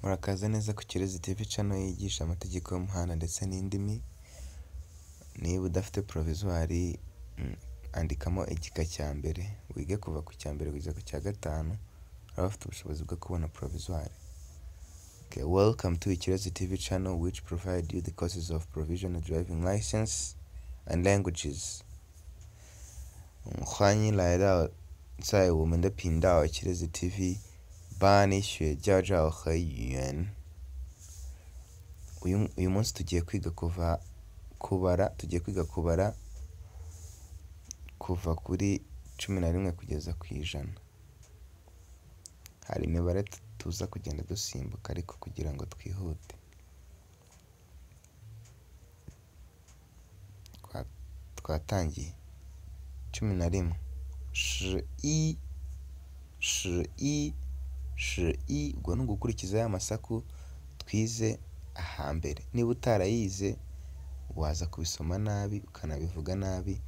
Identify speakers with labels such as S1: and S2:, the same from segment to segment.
S1: Murakaza neza ku Kirezi TV channel yigisha amategeko y'umuhanda ndetse n'indimi. Niba udafite provisoire andikamo igika cya mbere wige kuva ku cya mbere kugeza ku cya gatanu, uraba ufite ubushobozi bwo kubona provisoire. Okay, welcome to Kirezi TV channel which provide you the courses of provisional driving license and languages. 欢迎来到在我们的频道 Kirezi TV 帮你学驾照和语言。uyu munsi tugiye kwiga kubara kuva kuri 11 kugeza ku 100. Hari imibare tuza kugenda dusimbuka ariko kugira ngo twihute. Twatangiye 11 shi ubwo ni ugukurikiza ya masaku twize ahambere. Niba utarayize waza kubisoma nabi ukanabivuga nabi,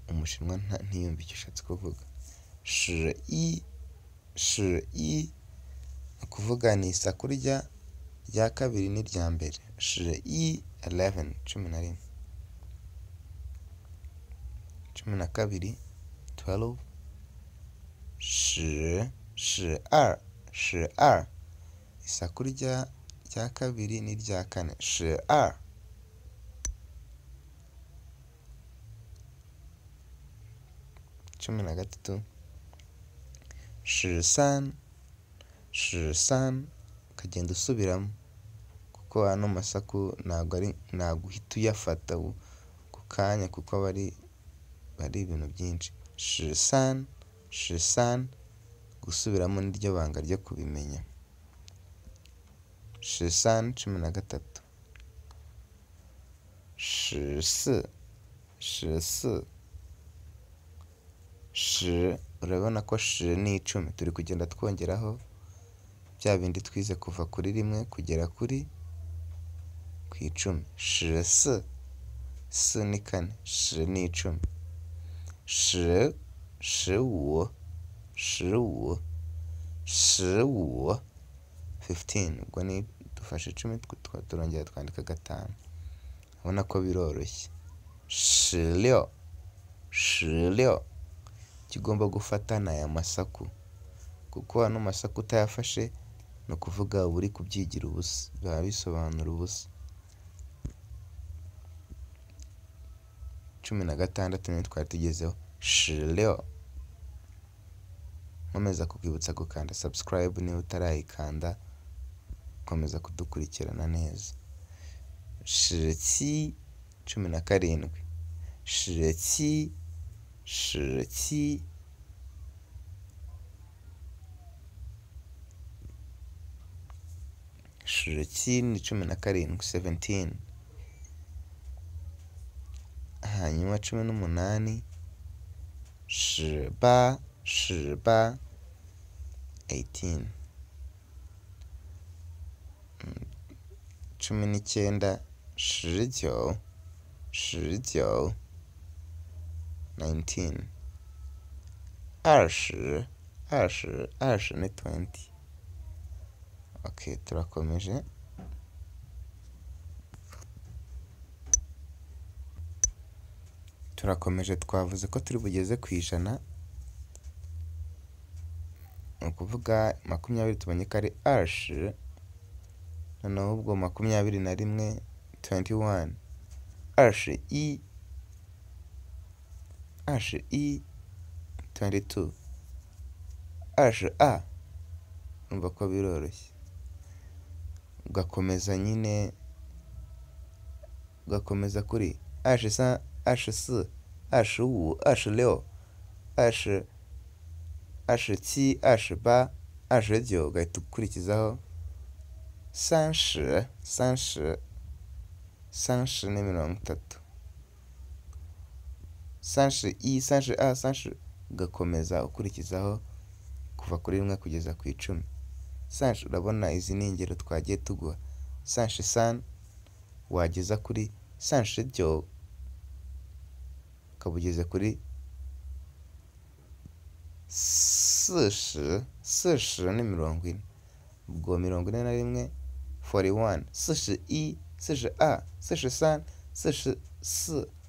S1: umushinwa ntiyumve icyo ushatse kuvuga. shi kuvuga ni isaku rya kabiri n'irya mbere. 11 11 12 12 12 isaku rya kabiri n'irya kane. 12 13 13 ukagenda usubiramo kuko ano masaku ntabwo uhita uyafata ku kanya kuko bari ibintu byinshi. 13 gusubiramo niryo banga ryo kubimenya. 13 14 urabona ko ni 10. Turi kugenda twongeraho bya bindi twize kuva kuri 1 kugera kuri ku 10. 14 ni 4, ni 10. 15 ubwo ni dufashe 10 turongera twandika 5. ubona ko biroroshye. 16 kigomba gufatana aya masaku kuko ano masaku utayafashe no kuvuga uri kubyigira ubusa, biba bisobanura ubusa. 16 ni twari tugezeho. 16 nkomeza kukwibutsa gukanda subscribe niba utarayikanda, komeza kudukurikirana neza. 17 17 ni 17 17 hanyuma 18 18 18 19 19 19 20 20 ni 20. Okay, turakomeje twavuze ko turi bugeze ku 100. ni ukuvuga 20 tubonye ko ari arshi, noneho ubwo 21 21 arshi i 22 arshi a. umva ko biroroshye. ugakomeza nyine ugakomeza kuri arshi sa arshi si arshi wu arshi leo arshi ci arshi ba arshi jyo, ugahita ukurikizaho 30 30 ni 30. 30 i 30 a 30 ugakomeza ukurikizaho kuva kuri 1 kugeza ku 10. 30 urabona izi ni ingero twagiye tuguha. 30 san wageza kuri 30 jyo ukabugeze kuri 40 ni 40. ubwo 41 41 41 42 43 44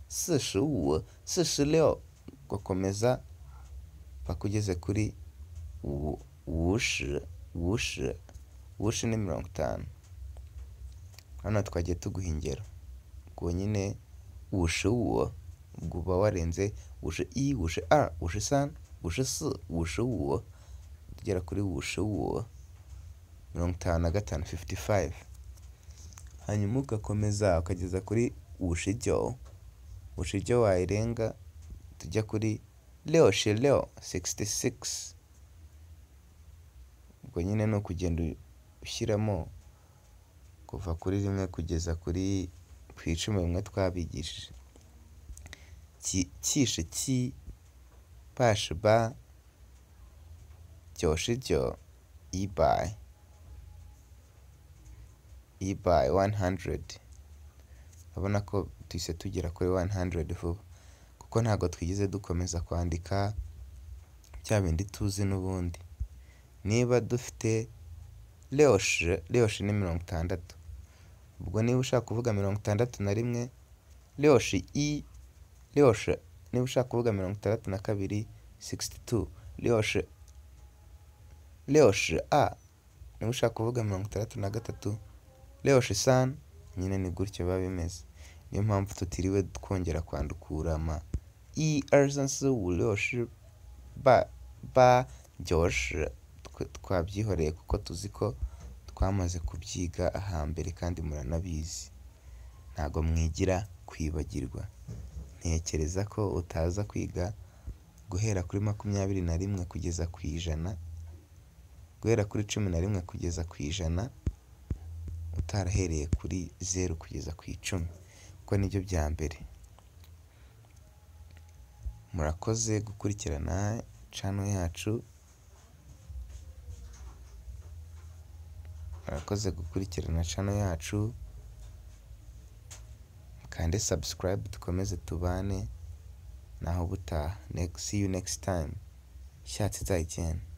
S1: 45 46 ugakomeza bakugeze kuri wushi ni 50. hano twagiye tuguha ingero ubwo nyine wushi ubwo uba warenze wushi i wushi a wushi san wushi s wushi tugera kuri wushi 55 55. hanyuma ugakomeza ukageza kuri wushijyo wayirenga tujya kuri leo 66. ubwo nyine no kugenda ushyiramo kuva kuri rimwe kugeza kuri ku 10 bimwe twabigishije. kishe ki bashi ba jyoshijyo ibai 100. urabona ko tuhise tugera kuri 100 vuba kuko ntabwo twigeze dukomeza kwandika bya bindi tuzi n'ubundi. niba dufite leoshi ni 60, ubwo niba ushaka kuvuga 61 leoshi i leoshi, niba ushaka kuvuga 62 62 leoshi a, niba ushaka kuvuga 63 leoshi san. nyine ni gutyo biba bimeze. niyo mpamvu tutiriwe twongera kwandukura ama i arsansu leoshi ba josh twabyihoreye kuko tuzi ko twamaze kubyiga ahambere kandi muranabizi. ntago mwigira kwibagirwa. ntekereza ko utaza kwiga guhera kuri 21 kugeza ku 100, guhera kuri 11 kugeza ku 100 utarahereye kuri 0 kugeza ku 10 kuko nibyo bya mbere. murakoze gukurikirana channel yacu, kandi subscribe dukomeze tubane naho butaha. See you next time. 下次再见。